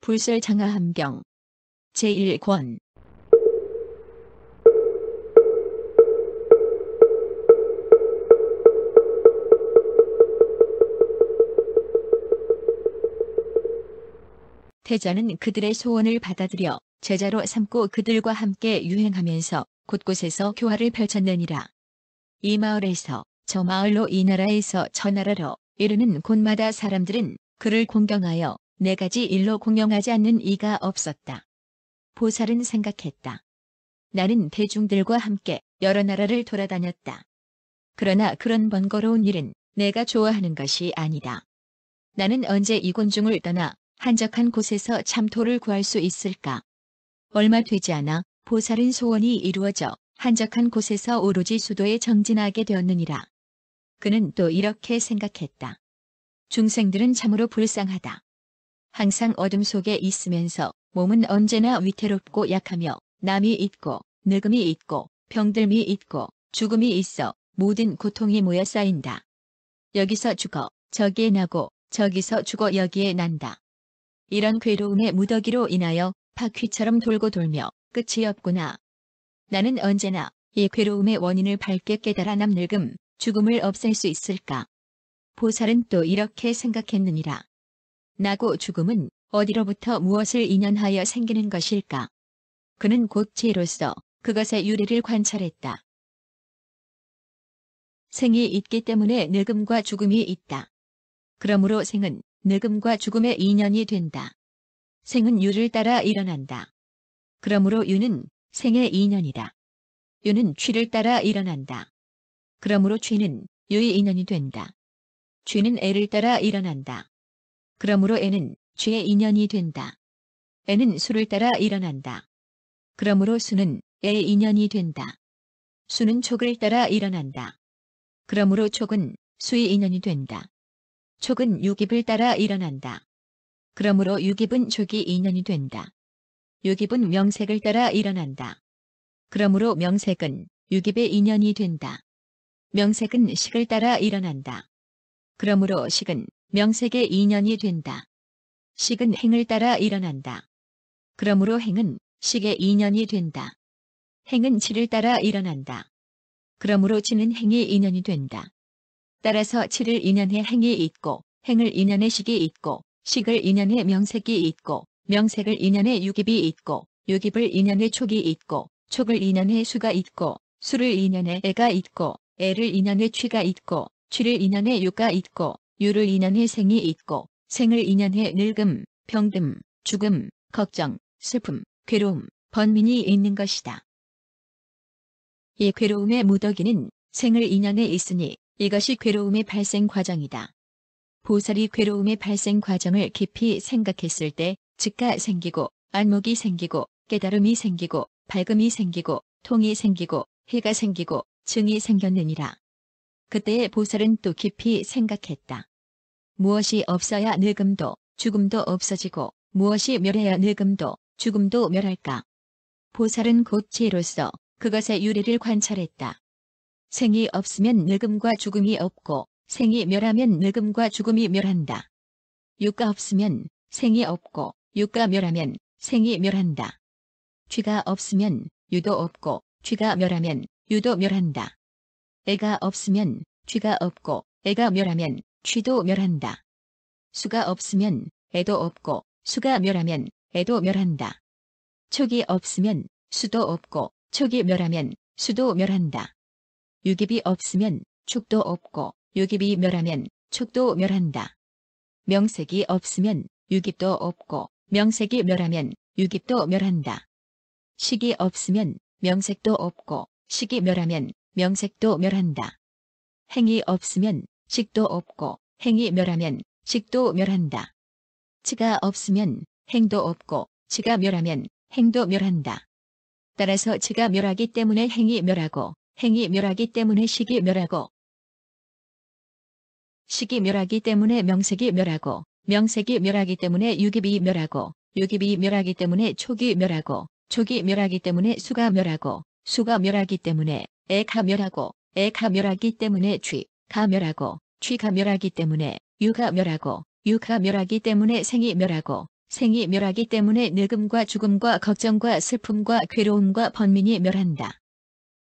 불설장하함경 제1권 태자는 그들의 소원을 받아들여 제자로 삼고 그들과 함께 유행하면서 곳곳에서 교화를 펼쳤느니라. 이 마을에서 저 마을로 이 나라에서 저 나라로 이르는 곳마다 사람들은 그를 공경하여 네 가지 일로 공경하지 않는 이가 없었다. 보살은 생각했다. 나는 대중들과 함께 여러 나라를 돌아다녔다. 그러나 그런 번거로운 일은 내가 좋아하는 것이 아니다. 나는 언제 이 곤중을 떠나 한적한 곳에서 참토를 구할 수 있을까? 얼마 되지 않아 보살은 소원이 이루어져 한적한 곳에서 오로지 수도에 정진하게 되었느니라. 그는 또 이렇게 생각했다. 중생들은 참으로 불쌍하다. 항상 어둠 속에 있으면서 몸은 언제나 위태롭고 약하며 남이 있고 늙음이 있고 병들미 있고 죽음이 있어 모든 고통이 모여 쌓인다. 여기서 죽어 저기에 나고 저기서 죽어 여기에 난다. 이런 괴로움의 무더기로 인하여 바퀴처럼 돌고 돌며 끝이 없구나. 나는 언제나 이 괴로움의 원인을 밝게 깨달아 남늙음, 죽음을 없앨 수 있을까? 보살은 또 이렇게 생각했느니라. 나고 죽음은 어디로부터 무엇을 인연하여 생기는 것일까? 그는 곧 지혜로서 그것의 유래를 관찰했다. 생이 있기 때문에 늙음과 죽음이 있다. 그러므로 생은 늙음과 죽음의 인연이 된다. 생은 유를 따라 일어난다. 그러므로 유는 생의 인연이다. 유는 취를 따라 일어난다. 그러므로 취는 유의 인연이 된다. 취는 애를 따라 일어난다. 그러므로 애는 취의 인연이 된다. 애는 수를 따라 일어난다. 그러므로 수는 애의 인연이 된다. 수는 촉을 따라 일어난다. 그러므로 촉은 수의 인연이 된다. 촉은 유깁을 따라 일어난다. 그러므로 유깁은 촉이 인연이 된다. 유깁은 명색을 따라 일어난다. 그러므로 명색은 유깁의 인연이 된다. 명색은 식을 따라 일어난다. 그러므로 식은 명색의 인연이 된다. 식은 행을 따라 일어난다. 그러므로 행은 식의 인연이 된다. 행은 치를 따라 일어난다. 그러므로 치는 행의 인연이 된다. 따라서 치를 인연해 행이 있고 행을 인연해 식이 있고 식을 인연해 명색이 있고 명색을 인연해 유깁이 있고 유깁을 인연해 촉이 있고 촉을 인연해 수가 있고 수를 인연해 애가 있고 애를 인연해 취가 있고 취를 인연해 유가 있고 유를 인연해 생이 있고 생을 인연해 늙음, 병듦, 죽음, 걱정, 슬픔, 괴로움, 번민이 있는 것이다. 이 괴로움의 무더기는 생을 인연해 있으니 이것이 괴로움의 발생 과정이다. 보살이 괴로움의 발생 과정을 깊이 생각했을 때 즉가 생기고 안목이 생기고 깨달음이 생기고 밝음이 생기고 통이 생기고 해가 생기고 증이 생겼느니라. 그때의 보살은 또 깊이 생각했다. 무엇이 없어야 늙음도 죽음도 없어지고 무엇이 멸해야 늙음도 죽음도 멸할까? 보살은 곧 지혜로서 그것의 유래를 관찰했다. 생이 없으면 늙음과 죽음이 없고 생이 멸하면 늙음과 죽음이 멸한다. 유가 없으면 생이 없고 유가 멸하면 생이 멸한다. 취가 없으면 유도 없고 취가 멸하면 유도 멸한다. 애가 없으면 취가 없고 애가 멸하면 취도 멸한다. 수가 없으면 애도 없고 수가 멸하면 애도 멸한다. 촉이 없으면 수도 없고 촉이 멸하면 수도 멸한다. 유깁이 없으면 촉도 없고 유깁이 멸하면 촉도 멸한다. 명색이 없으면 유깁도 없고 명색이 멸하면 유깁도 멸한다. 식이 없으면 명색도 없고 식이 멸하면 명색도 멸한다. 행이 없으면 식도 없고 행이 멸하면 식도 멸한다. 치가 없으면 행도 없고 치가 멸하면 행도 멸한다. 따라서 치가 멸하기 때문에 행이 멸하고 행이 멸하기 때문에 식이 멸하고 식이 멸하기 때문에 명색이 멸하고 명색이 멸하기 때문에 유깁이 멸하고 유깁이 멸하기 때문에 촉이 멸하고 촉이 멸하기 때문에 수가 멸하고 수가 멸하기 때문에 애가 멸하고 애가 멸하기 때문에 쥐가 멸하고 쥐가 멸하기 때문에 유가 멸하고 유가 멸하기 때문에 생이 멸하고 생이 멸하기 때문에 늙음과 죽음과 걱정과 슬픔과 괴로움과 번민이 멸한다.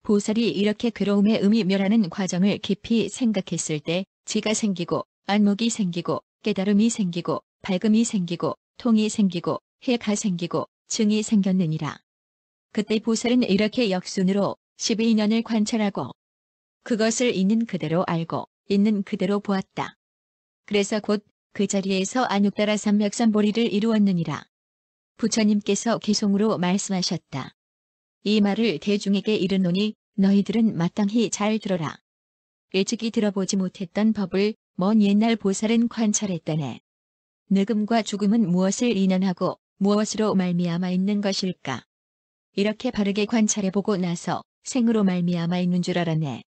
보살이 이렇게 괴로움의 음이 멸하는 과정을 깊이 생각했을 때 지가 생기고 안목이 생기고 깨달음이 생기고 밝음이 생기고 통이 생기고 해가 생기고 증이 생겼느니라. 그때 보살은 이렇게 역순으로 12년을 관찰하고 그것을 있는 그대로 알고 있는 그대로 보았다. 그래서 곧 그 자리에서 안육다라 삼맥삼보리를 이루었느니라. 부처님께서 기송으로 말씀하셨다. 이 말을 대중에게 이르노니 너희들은 마땅히 잘 들어라. 일찍이 들어보지 못했던 법을 먼 옛날 보살은 관찰했다네. 늙음과 죽음은 무엇을 인연하고 무엇으로 말미암아 있는 것일까? 이렇게 바르게 관찰해보고 나서 생으로 말미암아 있는 줄 알았네.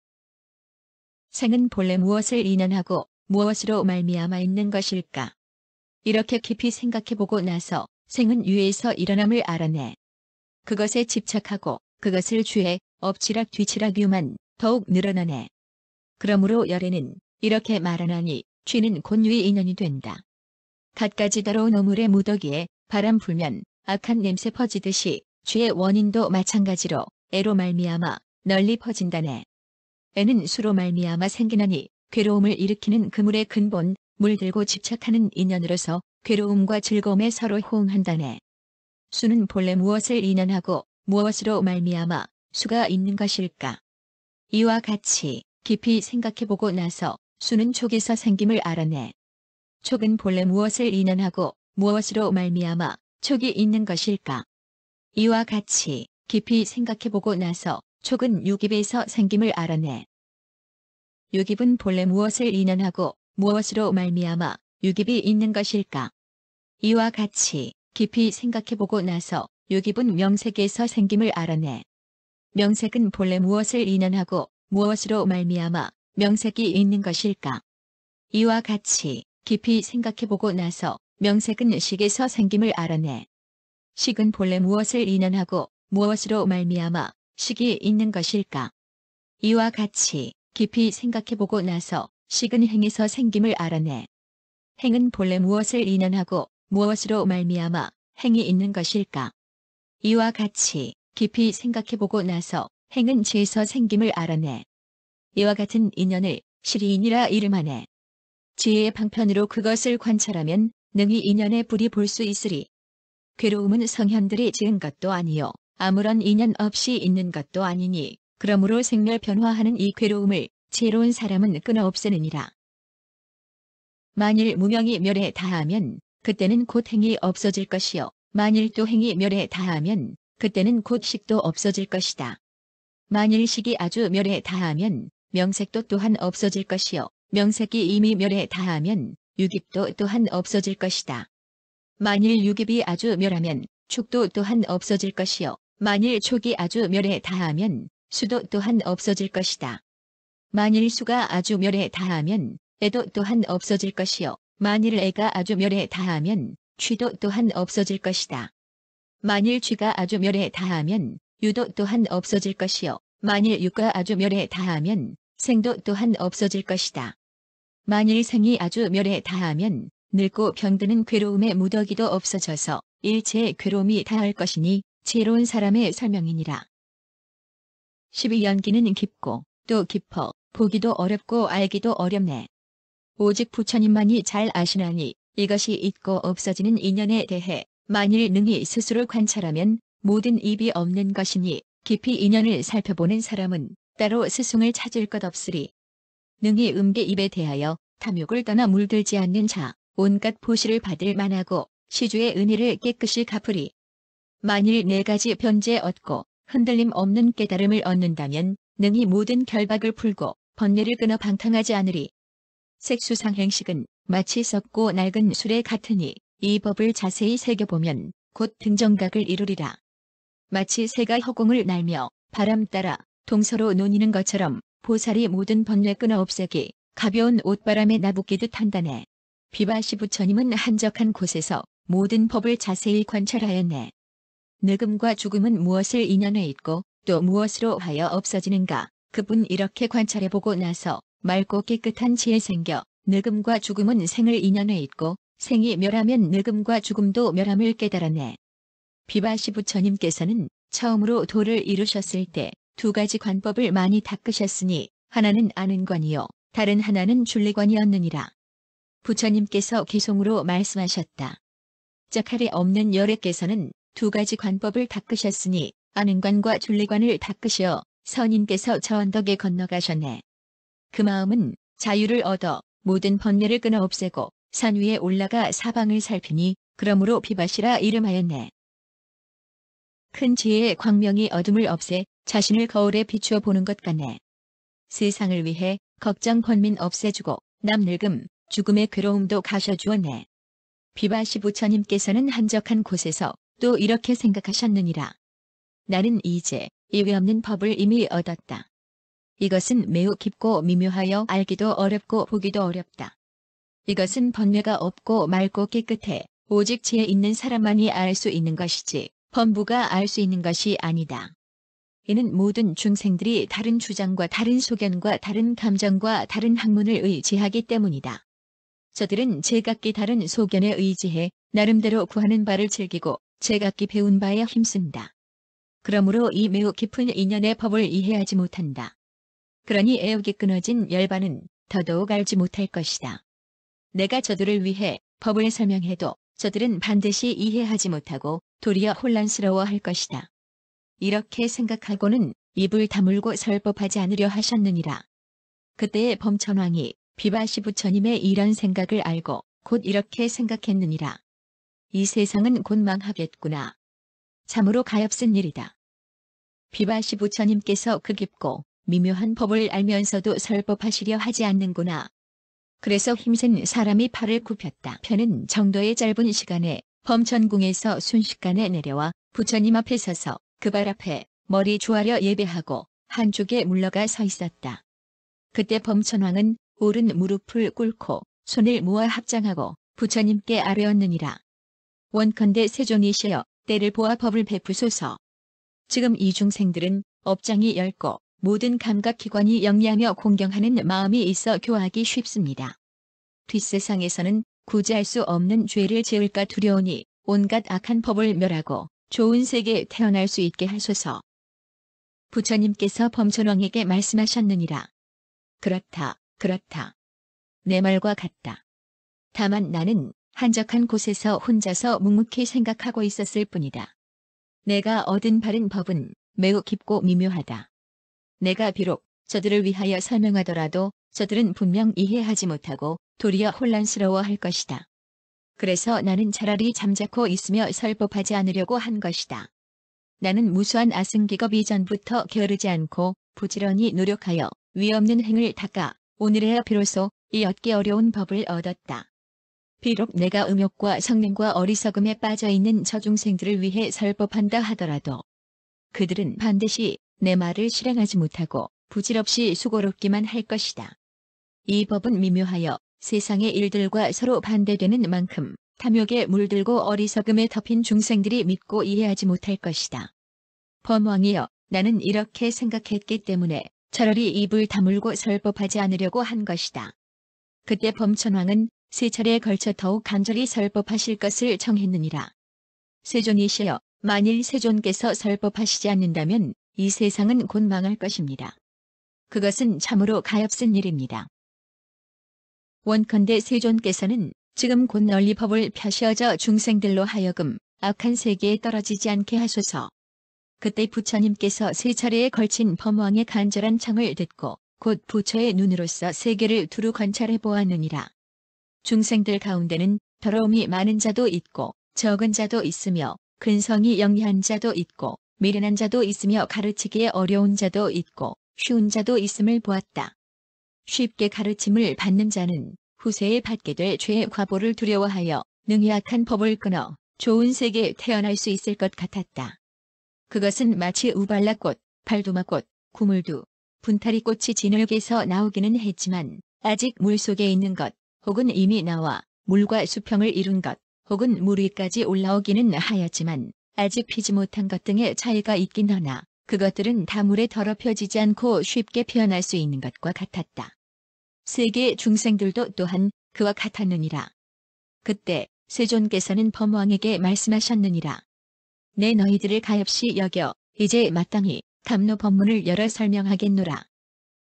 생은 본래 무엇을 인연하고 무엇으로 말미암아 있는 것일까? 이렇게 깊이 생각해보고 나서 생은 유에서 일어남을 알아내. 그것에 집착하고 그것을 주에 엎치락 뒤치락 유만 더욱 늘어나네. 그러므로 열에는 이렇게 말하나니 쥐는 곧 유의 인연이 된다. 갖가지 더러운 오물의 무더기에 바람 불면 악한 냄새 퍼지듯이 쥐의 원인도 마찬가지로 애로 말미암아 널리 퍼진다네. 애는 수로 말미암아 생기나니 괴로움을 일으키는 그물의 근본, 물들고 집착하는 인연으로서 괴로움과 즐거움에 서로 호응한다네. 수는 본래 무엇을 인연하고 무엇으로 말미암아 수가 있는 것일까? 이와 같이 깊이 생각해보고 나서 수는 촉에서 생김을 알아내. 촉은 본래 무엇을 인연하고 무엇으로 말미암아 촉이 있는 것일까? 이와 같이 깊이 생각해보고 나서 촉은 유깁에서 생김을 알아내. 유깁은 본래 무엇을 인연하고 무엇으로 말미암아 유깁이 있는 것일까? 이와 같이 깊이 생각해보고 나서 유깁은 명색에서 생김을 알아내. 명색은 본래 무엇을 인연하고 무엇으로 말미암아 명색이 있는 것일까? 이와 같이 깊이 생각해보고 나서 명색은 식에서 생김을 알아내. 식은 본래 무엇을 인연하고 무엇으로 말미암아 식이 있는 것일까? 이와 같이 깊이 생각해보고 나서 식은 행에서 생김을 알아내. 행은 본래 무엇을 인연하고 무엇으로 말미암아 행이 있는 것일까? 이와 같이 깊이 생각해보고 나서 행은 지에서 생김을 알아내. 이와 같은 인연을 실이인이라 이름하네. 지혜의 방편으로 그것을 관찰하면 능히 인연의 불이 볼 수 있으리. 괴로움은 성현들이 지은 것도 아니요 아무런 인연 없이 있는 것도 아니니 그러므로 생멸 변화하는 이 괴로움을 지혜로운 사람은 끊어 없애느니라. 만일 무명이 멸에 다하면 그때는 곧 행이 없어질 것이요 만일 또 행이 멸에 다하면 그때는 곧 식도 없어질 것이다. 만일 식이 아주 멸에 다하면 명색도 또한 없어질 것이요 명색이 이미 멸에 다하면 유깁도 또한 없어질 것이다. 만일 유깁이 아주 멸하면 축도 또한 없어질 것이요 만일 촉이 아주 멸에 다하면 수도 또한 없어질 것이다. 만일 수가 아주 멸에 다하면 애도 또한 없어질 것이요 만일 애가 아주 멸에 다하면 쥐도 또한 없어질 것이다. 만일 쥐가 아주 멸에 다하면 유도 또한 없어질 것이요 만일 유가 아주 멸에 다하면 생도 또한 없어질 것이다. 만일 생이 아주 멸에 다하면 늙고 병드는 괴로움의 무더기도 없어져서 일체의 괴로움이 다할 것이니 지혜로운 사람의 설명이니라. 12연기는 깊고 또 깊어 보기도 어렵고 알기도 어렵네. 오직 부처님만이 잘 아시나니 이것이 있고 없어지는 인연에 대해 만일 능히 스스로 관찰하면 모든 입이 없는 것이니 깊이 인연을 살펴보는 사람은 따로 스승을 찾을 것 없으리. 능히 음계 입에 대하여 탐욕을 떠나 물들지 않는 자 온갖 보시를 받을 만하고 시주의 은혜를 깨끗이 갚으리. 만일 네 가지 변제 얻고 흔들림 없는 깨달음을 얻는다면 능히 모든 결박을 풀고 번뇌를 끊어 방탕하지 않으리. 색수상행식은 마치 썩고 낡은 술에 같으니 이 법을 자세히 새겨보면 곧 등정각을 이루리라. 마치 새가 허공을 날며 바람 따라 동서로 논이는 것처럼 보살이 모든 번뇌 끊어 없애기 가벼운 옷바람에 나붓기듯 한다네. 비바시 부처님은 한적한 곳에서 모든 법을 자세히 관찰하였네. 늙음과 죽음은 무엇을 인연해 있고 또 무엇으로 하여 없어지는가? 그분 이렇게 관찰해보고 나서 맑고 깨끗한 지혜 생겨 늙음과 죽음은 생을 인연해 있고 생이 멸하면 늙음과 죽음도 멸함을 깨달았네. 비바시 부처님께서는 처음으로 도를 이루셨을 때 두 가지 관법을 많이 닦으셨으니 하나는 아는 관이요 다른 하나는 줄리관이었느니라. 부처님께서 기송으로 말씀하셨다. 짝할이 없는 열애께서는 두 가지 관법을 닦으셨으니 아는 관과 줄리관을 닦으시어 선인께서 저 언덕에 건너가셨네. 그 마음은 자유를 얻어 모든 번뇌를 끊어 없애고 산 위에 올라가 사방을 살피니 그러므로 비바시라 이름하였네. 큰 지혜의 광명이 어둠을 없애 자신을 거울에 비추어 보는 것 같네. 세상을 위해 걱정 번민 없애주고 남 늙음, 죽음의 괴로움도 가셔주었네. 비바시 부처님께서는 한적한 곳에서 또 이렇게 생각하셨느니라. 나는 이제 이외 없는 법을 이미 얻었다. 이것은 매우 깊고 미묘하여 알기도 어렵고 보기도 어렵다. 이것은 번뇌가 없고 맑고 깨끗해 오직 지혜 있는 사람만이 알 수 있는 것이지 범부가 알 수 있는 것이 아니다. 이는 모든 중생들이 다른 주장과 다른 소견과 다른 감정과 다른 학문을 의지하기 때문이다. 저들은 제각기 다른 소견에 의지해 나름대로 구하는 바를 즐기고 제각기 배운 바에 힘쓴다. 그러므로 이 매우 깊은 인연의 법을 이해하지 못한다. 그러니 애욕이 끊어진 열반은 더더욱 알지 못할 것이다. 내가 저들을 위해 법을 설명해도 저들은 반드시 이해하지 못하고 도리어 혼란스러워할 것이다. 이렇게 생각하고는 입을 다물고 설법하지 않으려 하셨느니라. 그때의 범천왕이 비바시 부처님의 이런 생각을 알고 곧 이렇게 생각했느니라. 이 세상은 곧 망하겠구나. 참으로 가엾은 일이다. 비바시 부처님께서 그 깊고 미묘한 법을 알면서도 설법하시려 하지 않는구나. 그래서 힘센 사람이 팔을 굽혔다. 편은 정도의 짧은 시간에 범천궁에서 순식간에 내려와 부처님 앞에 서서 그 발 앞에 머리 조아려 예배하고 한쪽에 물러가 서 있었다. 그때 범천왕은 오른 무릎을 꿇고 손을 모아 합장하고 부처님께 아뢰었느니라. 원컨대 세존이시여 때를 보아 법을 베푸소서. 지금 이 중생들은 업장이 얇고 모든 감각기관이 영리하며 공경하는 마음이 있어 교하기 쉽습니다. 뒷세상에서는 구제할 수 없는 죄를 지을까 두려우니 온갖 악한 법을 멸하고 좋은 세계에 태어날 수 있게 하소서. 부처님께서 범천왕에게 말씀하셨느니라. 그렇다, 그렇다. 내 말과 같다. 다만 나는 한적한 곳에서 혼자서 묵묵히 생각하고 있었을 뿐이다. 내가 얻은 바른 법은 매우 깊고 미묘하다. 내가 비록 저들을 위하여 설명하더라도 저들은 분명 이해하지 못하고 도리어 혼란스러워할 것이다. 그래서 나는 차라리 잠자코 있으며 설법하지 않으려고 한 것이다. 나는 무수한 아승기겁 이전부터 게으르지 않고 부지런히 노력하여 위없는 행을 닦아 오늘에야 비로소 이 얻기 어려운 법을 얻었다. 비록 내가 음욕과 성냄과 어리석음에 빠져있는 저 중생들을 위해 설법한다 하더라도 그들은 반드시 내 말을 실행하지 못하고 부질없이 수고롭기만 할 것이다. 이 법은 미묘하여 세상의 일들과 서로 반대되는 만큼 탐욕에 물들고 어리석음에 덮인 중생들이 믿고 이해하지 못할 것이다. 범왕이여, 나는 이렇게 생각했기 때문에 차라리 입을 다물고 설법하지 않으려고 한 것이다. 그때 범천왕은 세 차례에 걸쳐 더욱 간절히 설법하실 것을 정했느니라. 세존이시여, 만일 세존께서 설법하시지 않는다면 이 세상은 곧 망할 것입니다. 그것은 참으로 가엾은 일입니다. 원컨대 세존께서는 지금 곧 널리 법을 펴시어져 중생들로 하여금 악한 세계에 떨어지지 않게 하소서. 그때 부처님께서 세 차례에 걸친 범왕의 간절한 청을 듣고 곧 부처의 눈으로서 세계를 두루 관찰해 보았느니라. 중생들 가운데는 더러움이 많은 자도 있고 적은 자도 있으며 근성이 영리한 자도 있고 미련한 자도 있으며 가르치기에 어려운 자도 있고 쉬운 자도 있음을 보았다. 쉽게 가르침을 받는 자는 후세에 받게 될 죄의 과보를 두려워하여 능히 악한 법을 끊어 좋은 세계에 태어날 수 있을 것 같았다. 그것은 마치 우발라꽃, 발도마꽃, 구물두, 분타리꽃이 진흙에서 나오기는 했지만 아직 물속에 있는 것 혹은 이미 나와 물과 수평을 이룬 것 혹은 물 위까지 올라오기는 하였지만 아직 피지 못한 것 등의 차이가 있긴 하나 그것들은 다 물에 더럽혀지지 않고 쉽게 피어날 수 있는 것과 같았다. 세계 중생들도 또한 그와 같았느니라. 그때 세존께서는 범왕에게 말씀하셨느니라. 내 너희들을 가엾이 여겨 이제 마땅히 담노 법문을 열어 설명하겠노라.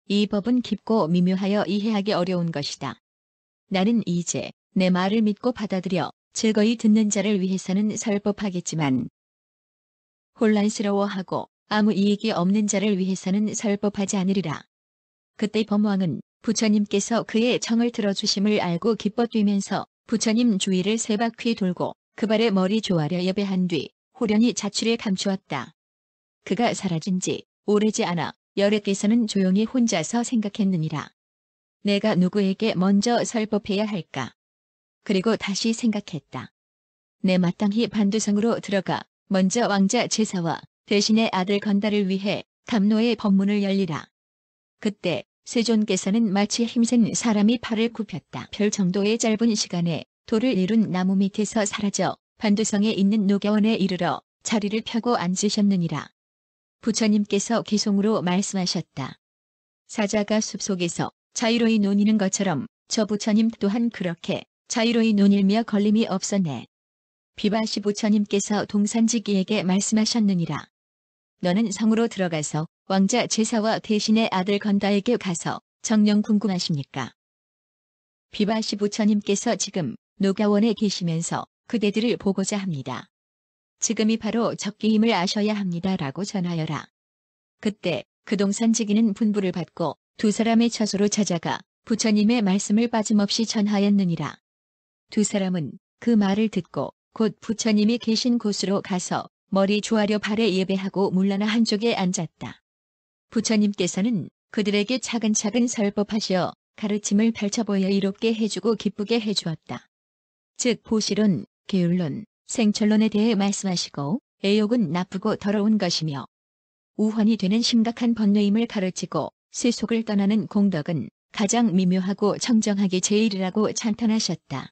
이 법은 깊고 미묘하여 이해하기 어려운 것이다. 나는 이제 내 말을 믿고 받아들여 즐거이 듣는 자를 위해서는 설법하겠지만 혼란스러워하고 아무 이익이 없는 자를 위해서는 설법하지 않으리라. 그때 범왕은 부처님께서 그의 청을 들어주심을 알고 기뻐 뛰면서 부처님 주위를 세 바퀴 돌고 그 발에 머리 조아려 예배한 뒤 호련히 자취를 감추었다. 그가 사라진 지 오래지 않아 열애께서는 조용히 혼자서 생각했느니라. 내가 누구에게 먼저 설법해야 할까? 그리고 다시 생각했다. 내 마땅히 반두성으로 들어가 먼저 왕자 제사와 대신의 아들 건달을 위해 담노의 법문을 열리라. 그때 세존께서는 마치 힘센 사람이 팔을 굽혔다. 별 정도의 짧은 시간에 돌을 이룬 나무 밑에서 사라져 반두성에 있는 노교원에 이르러 자리를 펴고 앉으셨느니라. 부처님께서 기송으로 말씀하셨다. 사자가 숲속에서 자유로이 논이는 것처럼 저 부처님 또한 그렇게 자유로이 논일며 걸림이 없었네. 비바시 부처님께서 동산지기에게 말씀하셨느니라. 너는 성으로 들어가서 왕자 제사와 대신의 아들 건다에게 가서 정녕 궁금하십니까? 비바시 부처님께서 지금 노가원에 계시면서 그대들을 보고자 합니다. 지금이 바로 적기임을 아셔야 합니다라고 전하여라. 그때 그 동산지기는 분부를 받고 두 사람의 처소로 찾아가 부처님의 말씀을 빠짐없이 전하였느니라. 두 사람은 그 말을 듣고 곧 부처님이 계신 곳으로 가서 머리 조아려 발에 예배하고 물러나 한쪽에 앉았다. 부처님께서는 그들에게 차근차근 설법하시어 가르침을 펼쳐 보여 이롭게 해주고 기쁘게 해주었다. 즉 보시론, 계율론, 생철론에 대해 말씀하시고 애욕은 나쁘고 더러운 것이며 우환이 되는 심각한 번뇌임을 가르치고 세속을 떠나는 공덕은 가장 미묘하고 청정하기 제일이라고 찬탄하셨다.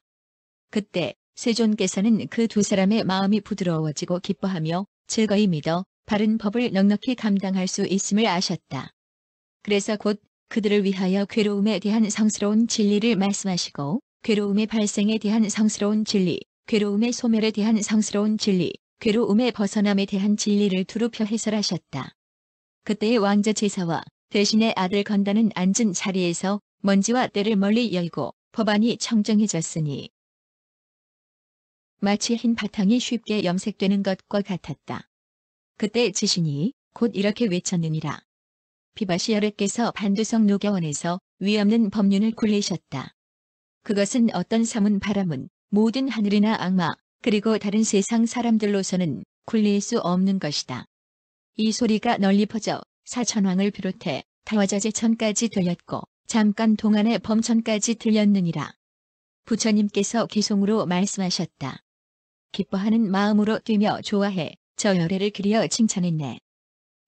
그때 세존께서는 그 두 사람의 마음이 부드러워지고 기뻐하며 즐거이 믿어 바른 법을 넉넉히 감당할 수 있음을 아셨다. 그래서 곧 그들을 위하여 괴로움에 대한 성스러운 진리를 말씀하시고 괴로움의 발생에 대한 성스러운 진리, 괴로움의 소멸에 대한 성스러운 진리, 괴로움의 벗어남에 대한 진리를 두루 해설하셨다. 그때의 왕자 제사와 대신의 아들 건다는 앉은 자리에서 먼지와 때를 멀리 열고 법안이 청정해졌으니 마치 흰 바탕이 쉽게 염색되는 것과 같았다. 그때 지신이 곧 이렇게 외쳤느니라. 비바시 열애께서 반두성 노교원에서 위없는 법륜을 굴리셨다. 그것은 어떤 사문 바람은 모든 하늘이나 악마 그리고 다른 세상 사람들로서는 굴릴 수 없는 것이다. 이 소리가 널리 퍼져 사천왕을 비롯해 타화자제천까지 들렸고 잠깐 동안의 범천까지 들렸느니라. 부처님께서 기송으로 말씀하셨다. 기뻐하는 마음으로 뛰며 좋아해 저 열애를 그리어 칭찬했네.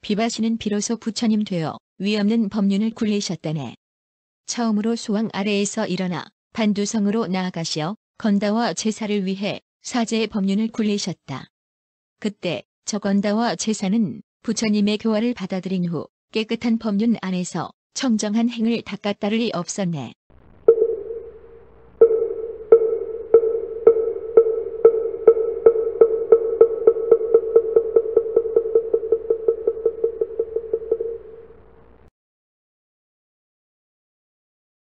비바시는 비로소 부처님 되어 위없는 법륜을 굴리셨다네. 처음으로 소왕 아래에서 일어나 반두성으로 나아가시어 건다와 제사를 위해 사제의 법륜을 굴리셨다. 그때 저 건다와 제사는 부처님의 교화를 받아들인 후 깨끗한 법륜 안에서 청정한 행을 닦았다를 리 없었네.